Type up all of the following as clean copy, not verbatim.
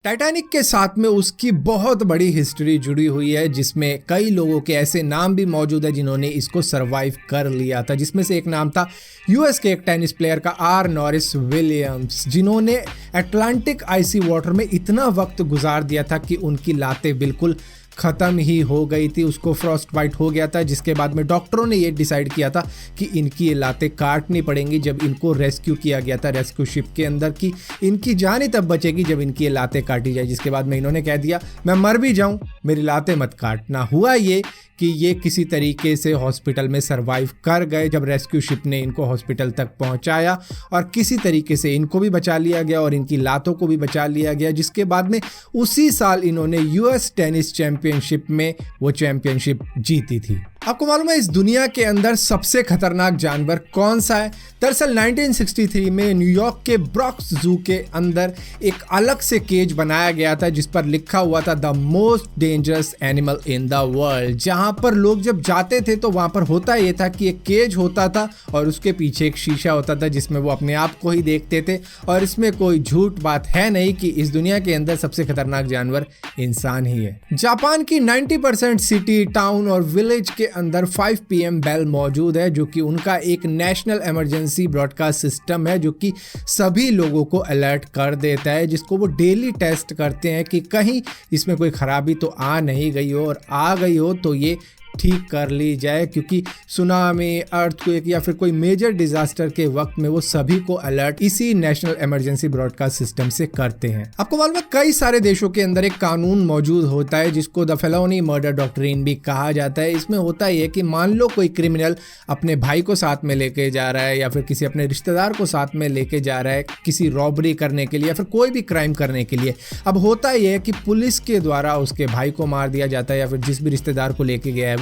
Titanic के साथ में उसकी बहुत बड़ी हिस्ट्री जुड़ी हुई है, जिसमें कई लोगों के ऐसे नाम भी मौजूद है जिन्होंने इसको सरवाइव कर लिया था, जिसमें से एक नाम था यूएस के एक टेनिस प्लेयर का आर नॉरिस विलियम्स, जिन्होंने अटलांटिक आइसी वाटर में इतना वक्त गुजार दिया था कि उनकी लातें बिल्कुल ख़त्म ही हो गई थी, उसको फ्रॉस्ट बाइट हो गया था, जिसके बाद में डॉक्टरों ने ये डिसाइड किया था कि इनकी ये लातें काटनी पड़ेंगी। जब इनको रेस्क्यू किया गया था रेस्क्यू शिप के अंदर कि इनकी जान ही तब बचेगी जब इनकी ये लातें काटी जाए, जिसके बाद में इन्होंने कह दिया मैं मर भी जाऊं मेरी लातें मत काटना। हुआ ये कि ये किसी तरीके से हॉस्पिटल में सरवाइव कर गए जब रेस्क्यू शिप ने इनको हॉस्पिटल तक पहुंचाया, और किसी तरीके से इनको भी बचा लिया गया और इनकी लातों को भी बचा लिया गया, जिसके बाद में उसी साल इन्होंने यूएस टेनिस चैंपियनशिप में वो चैंपियनशिप जीती थी। आपको मालूम है इस दुनिया के अंदर सबसे खतरनाक जानवर कौन सा है? दरअसल 1963 में न्यूयॉर्क के ब्रॉक्स जू के अंदर एक अलग से केज बनाया गया था जिस पर लिखा हुआ था the most dangerous animal in the world. जहां पर लोग जब जाते थे तो वहां पर होता ये था कि एक केज होता था और उसके पीछे एक शीशा होता था जिसमें वो अपने आप को ही देखते थे, और इसमें कोई झूठ बात है नहीं कि इस दुनिया के अंदर सबसे खतरनाक जानवर इंसान ही है। जापान की 90% सिटी, टाउन और विलेज के अंदर 5 PM बेल मौजूद है, जो कि उनका एक नेशनल इमरजेंसी ब्रॉडकास्ट सिस्टम है जो कि सभी लोगों को अलर्ट कर देता है, जिसको वो डेली टेस्ट करते हैं कि कहीं इसमें कोई खराबी तो आ नहीं गई हो, और आ गई हो तो ये ठीक कर ली जाए, क्योंकि सुनामी, अर्थक्वेक या फिर कोई मेजर डिजास्टर के वक्त में वो सभी को अलर्ट इसी नेशनल इमरजेंसी ब्रॉडकास्ट सिस्टम से करते हैं। आपको मालूम है कई सारे देशों के अंदर एक कानून मौजूद होता है जिसको द फेलोनी मर्डर डॉक्ट्रिन भी कहा जाता है। इसमें होता ही है कि मान लो कोई क्रिमिनल अपने भाई को साथ में लेके जा रहा है या फिर किसी अपने रिश्तेदार को साथ में लेके जा रहा है किसी रॉबरी करने के लिए या फिर कोई भी क्राइम करने के लिए। अब होता ही है कि पुलिस के द्वारा उसके भाई को मार दिया जाता है या फिर जिस भी रिश्तेदार को लेके गया है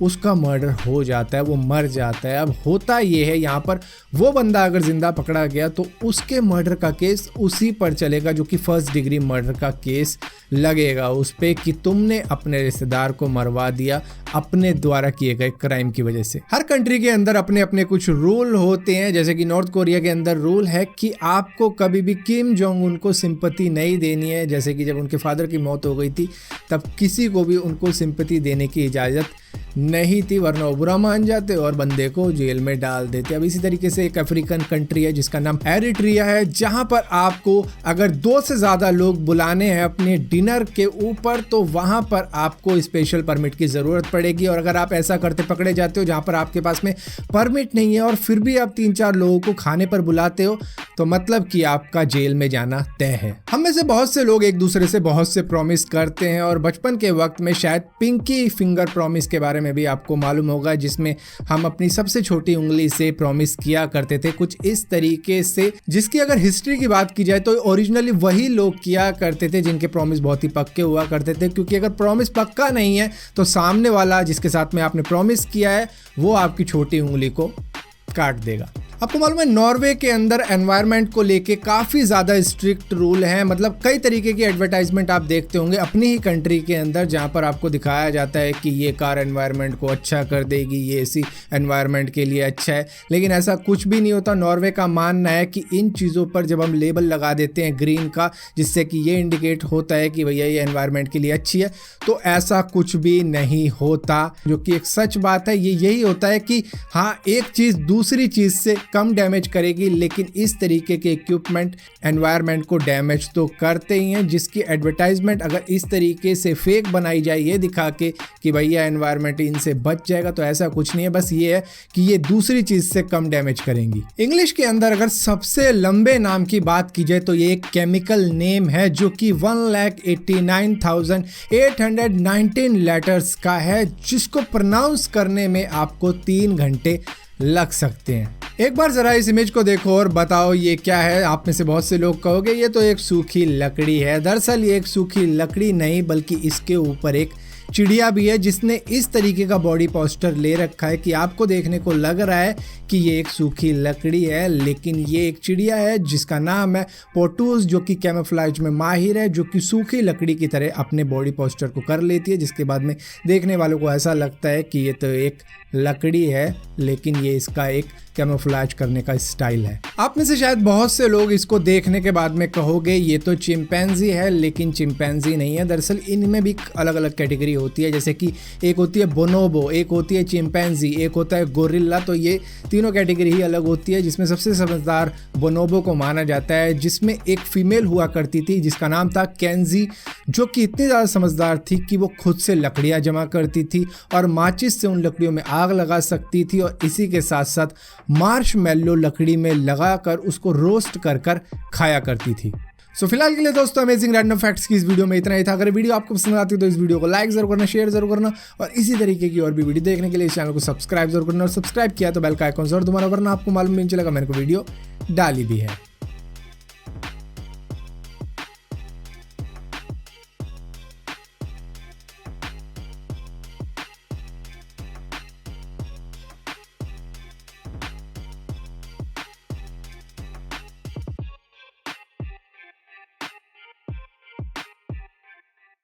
उसका मर्डर हो जाता है, वो मर जाता है। अब होता ये है यहाँ पर वो बंदा अगर जिंदा पकड़ा गया तो उसके मर्डर का केस उसी पर चलेगा जो कि फर्स्ट डिग्री मर्डर का केस लगेगा उस पे कि तुमने अपने रिश्तेदार को मरवा दिया अपने द्वारा किए गए क्राइम की वजह से। हर कंट्री के अंदर अपने अपने कुछ रूल होते हैं, जैसे कि नॉर्थ कोरिया के अंदर रूल है कि आपको कभी भी किम जोंग उन को सिंपैथी नहीं देनी है। जैसे कि जब उनके फादर की मौत हो गई थी तब किसी को भी उनको सिंपैथी देने की इजाज़त नहीं थी, वरना वो बुरा मान जाते और बंदे को जेल में डाल देते। अब इसी तरीके से एक अफ्रीकन कंट्री है जिसका नाम एरिट्रिया है, जहां पर आपको अगर 2 से ज़्यादा लोग बुलाने हैं अपने डिनर के ऊपर तो वहां पर आपको स्पेशल परमिट की ज़रूरत पड़ेगी, और अगर आप ऐसा करते पकड़े जाते हो जहां पर आपके पास में परमिट नहीं है और फिर भी आप 3-4 लोगों को खाने पर बुलाते हो तो मतलब कि आपका जेल में जाना तय है। हम में से बहुत से लोग एक दूसरे से बहुत से प्रॉमिस करते हैं, और बचपन के वक्त में शायद पिंकी फिंगर प्रॉमिस के बारे में भी आपको मालूम होगा, जिसमें हम अपनी सबसे छोटी उंगली से प्रॉमिस किया करते थे कुछ इस तरीके से, जिसकी अगर हिस्ट्री की बात की जाए तो ओरिजिनली वही लोग किया करते थे जिनके प्रॉमिस बहुत ही पक्के हुआ करते थे, क्योंकि अगर प्रॉमिस पक्का नहीं है तो सामने वाला जिसके साथ में आपने प्रॉमिस किया है वो आपकी छोटी उंगली को काट देगा। आपको मालूम है नॉर्वे के अंदर एनवायरनमेंट को लेके काफ़ी ज़्यादा स्ट्रिक्ट रूल हैं, मतलब कई तरीके की एडवर्टाइजमेंट आप देखते होंगे अपनी ही कंट्री के अंदर जहां पर आपको दिखाया जाता है कि ये कार एनवायरनमेंट को अच्छा कर देगी, ये एसी एनवायरनमेंट के लिए अच्छा है, लेकिन ऐसा कुछ भी नहीं होता। नॉर्वे का मानना है कि इन चीज़ों पर जब हम लेबल लगा देते हैं ग्रीन का, जिससे कि ये इंडिकेट होता है कि भैया ये एनवायरनमेंट के लिए अच्छी है, तो ऐसा कुछ भी नहीं होता, जो कि एक सच बात है। ये यही होता है कि हाँ एक चीज़ दूसरी चीज़ से कम डैमेज करेगी, लेकिन इस तरीके के इक्विपमेंट एनवायरनमेंट को डैमेज तो करते ही हैं, जिसकी एडवर्टाइजमेंट अगर इस तरीके से फेक बनाई जाए ये दिखा के कि भैया एनवायरनमेंट इनसे बच जाएगा, तो ऐसा कुछ नहीं है, बस ये है कि ये दूसरी चीज से कम डैमेज करेंगी। इंग्लिश के अंदर अगर सबसे लंबे नाम की बात की जाए तो ये एक केमिकल नेम है जो कि 1,89,819 लेटर्स का है, जिसको प्रोनाउंस करने में आपको 3 घंटे लग सकते हैं। एक बार जरा इस इमेज को देखो और बताओ ये क्या है। आप में से बहुत से लोग कहोगे ये तो एक सूखी लकड़ी है। दरअसल ये एक सूखी लकड़ी नहीं बल्कि इसके ऊपर एक चिड़िया भी है जिसने इस तरीके का बॉडी पोस्चर ले रखा है कि आपको देखने को लग रहा है कि ये एक सूखी लकड़ी है, लेकिन ये एक चिड़िया है जिसका नाम है पोटूस, जो कि कैमोफ्लेज में माहिर है, जो कि सूखी लकड़ी की तरह अपने बॉडी पोस्चर को कर लेती है, जिसके बाद में देखने वालों को ऐसा लगता है कि ये तो एक लकड़ी है, लेकिन ये इसका एक कैमोफ्लेज करने का स्टाइल है। आप में से शायद बहुत से लोग इसको देखने के बाद में कहोगे ये तो चिंपैंजी है, लेकिन चिंपैंजी नहीं है। दरअसल इनमें भी अलग अलग कैटेगरी होती है, जैसे कि एक होती है बोनोबो, एक होती है चिंपैंजी, एक होता है गोरिल्ला। तो ये तीनों कैटेगरी ही अलग होती है, जिसमें सबसे समझदार बोनोबो को माना जाता है, जिसमें एक फीमेल हुआ करती थी जिसका नाम था केंजी, जो कि इतनी ज़्यादा समझदार थी कि वो खुद से लकड़ियाँ जमा करती थी और माचिस से उन लकड़ियों में आग लगा सकती थी, और इसी के साथ साथ मार्शमैलो लकड़ी में लगाकर उसको रोस्ट कर कर खाया करती थी। सो फिलहाल के लिए दोस्तों अमेजिंग रैंडम फैक्ट्स की इस वीडियो में इतना ही था। अगर वीडियो आपको पसंद आती है तो इस वीडियो को लाइक जरूर करना, शेयर जरूर करना, और इसी तरीके की और भी वीडियो देखने के लिए इस चैनल को सब्सक्राइब जरूर करना, और सब्सक्राइब किया तो बेल का आइकॉन जरूर दबाना, वरना आपको मालूम नहीं चलेगा मैंने को वीडियो डाली भी है।